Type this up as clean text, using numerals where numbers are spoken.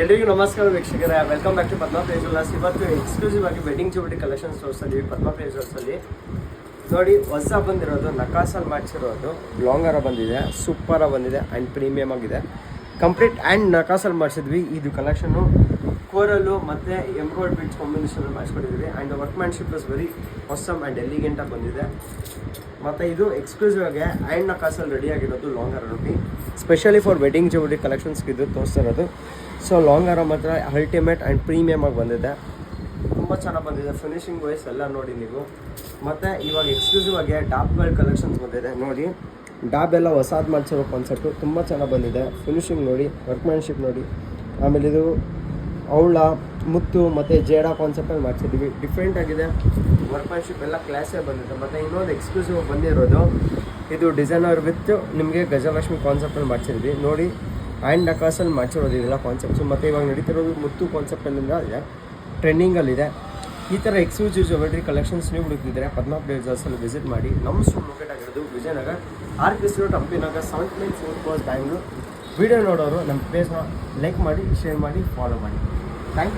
ಎಲ್ರಿಗೂ ನಮಸ್ಕಾರ ವೀಕ್ಷಕರೇ, welcome back to Padma pleasures. ಇವತ್ತು ಎಕ್ಸ್ಕ್ಲೂಸಿವ್ ಆಗಿ ವೆಡ್ಡಿಂಗ್ ಜ್ಯುವೆಲರಿ ಕಲೆಕ್ಷನ್ಸ್ ತೋರಿಸ್ತೀವಿ ಪದ್ಮ ಪ್ಲೇಜರ್ಸಲ್ಲಿ. ನೋಡಿ, ಹೊಸ ಬಂದಿರೋದು ನಕಾಸಲ್ಲಿ ಮಾಡಿಸಿರೋದು ಲಾಂಗರ ಬಂದಿದೆ, ಸೂಪರ ಬಂದಿದೆ ಆ್ಯಂಡ್ ಪ್ರೀಮಿಯಮ್ ಆಗಿದೆ. ಕಂಪ್ಲೀಟ್ ಆ್ಯಂಡ್ ನಕಾಸಲ್ಲಿ ಮಾಡಿಸಿದ್ವಿ. ಇದು ಕಲೆಕ್ಷನ್ನು ಕೋರಲ್ಲು ಮತ್ತು ಎಂಬ್ರಾಯ್ಡ್ ಬೀಡ್ಸ್ ಕಾಂಬಿನೇಷನಲ್ಲಿ ಮಾಡಿಸ್ಕೊಂಡಿದ್ವಿ and workmanship is very awesome and ಎಲಿಗೆಂಟಾಗಿ ಬಂದಿದೆ. ಮತ್ತು ಇದು ಎಕ್ಸ್ಕ್ಲೂಸಿವ್ ಆಗಿ ಆ್ಯಂಡ್ ನಕಾಸಲ್ಲಿ ರೆಡಿ ಆಗಿರೋದು ಲಾಂಗರ ನೋಡಿ, ಸ್ಪೆಷಲಿ ಫಾರ್ ವೆಡ್ಡಿಂಗ್ ಜ್ಯುವೆಲರಿ ಕಲೆಕ್ಷನ್ಸ್ಗೆ ಇದು ತೋರಿಸ್ತಿರೋದು. ಸೊ ಲಾಂಗರ ಮಾತ್ರ ಅಲ್ಟಿಮೇಟ್ ಆ್ಯಂಡ್ ಪ್ರೀಮಿಯಮ್ ಆಗಿ ಬಂದಿದೆ, ತುಂಬ ಚೆನ್ನಾಗಿ ಬಂದಿದೆ. ಫಿನಿಶಿಂಗ್ ವೈಸ್ ಎಲ್ಲ ನೋಡಿ ನೀವು. ಮತ್ತು ಇವಾಗ ಎಕ್ಸ್ಕ್ಲೂಸಿವ್ ಆಗಿ ಡಾಬ್ಗಳ ಕಲೆಕ್ಷನ್ಸ್ ಬಂದಿದೆ ನೋಡಿ. ಡಾಬ್ ಎಲ್ಲ ಹೊಸಾದು ಮಾಡಿಸಿರೋ ಕಾನ್ಸೆಪ್ಟು ತುಂಬ ಚೆನ್ನಾಗಿ ಬಂದಿದೆ. ಫಿನಿಶಿಂಗ್ ನೋಡಿ, ವರ್ಕ್ಮ್ಯಾನ್ಶಿಪ್ ನೋಡಿ. ಆಮೇಲೆ ಇದು ಅವಳ ಮುತ್ತು ಮತ್ತು ಜೇಡ ಕಾನ್ಸೆಪ್ಟಲ್ಲಿ ಮಾಡಿಸಿದ್ದೀವಿ. ಡಿಫ್ರೆಂಟ್ ಆಗಿದೆ, ವರ್ಕ್ಮ್ಯಾನ್ಶಿಪ್ ಎಲ್ಲ ಕ್ಲಾಸೇ ಬಂದಿದೆ. ಮತ್ತು ಇನ್ನೊಂದು ಎಕ್ಸ್ಕ್ಲೂಸಿವ್ ಬಂದಿರೋದು ಇದು ಡಿಸೈನರ್ ವಿತ್ ನಿಮಗೆ ಗಜಲಕ್ಷ್ಮಿ ಕಾನ್ಸೆಪ್ಟಲ್ಲಿ ಮಾಡಿಸಿದ್ವಿ ನೋಡಿ. ಆ್ಯಂಡ್ ನಕಾಸಲ್ಲಿ ಮಾಡಿಸಿರೋದು ಇದೆಲ್ಲ ಕಾನ್ಸೆಪ್ಟ್ಸು. ಮತ್ತು ಇವಾಗ ನಡೀತಿರೋದು ಮುತ್ತು ಕಾನ್ಸೆಪ್ಟಲ್ಲಿಂದ ಇದೆ, ಟ್ರೆಂಡಿಂಗಲ್ಲಿದೆ. ಈ ಥರ ಎಕ್ಸ್ಕ್ಲೂಸಿವ್ ಜ್ಯುವೆಲರಿ ಕಲೆಕ್ಷನ್ಸ್ ನೀವು ಹುಡುಕಿದ್ರೆ ಪದ್ಮ ಪ್ಲೇಜರ್ಸಲ್ಲಿ ವಿಸಿಟ್ ಮಾಡಿ. ನಮ್ಮ ಸ್ಟೋರ್ ಲೊಕೇಟ್ ಆಗಿರೋದು Vijayanagar, RPC road, Hampinagar, 7944 Bangalore. Video ನೋಡೋರು ನಮ್ಮ ಪೇಜ್ನ ಲೈಕ್ ಮಾಡಿ, ಶೇರ್ ಮಾಡಿ, ಫಾಲೋ ಮಾಡಿ. Thank you.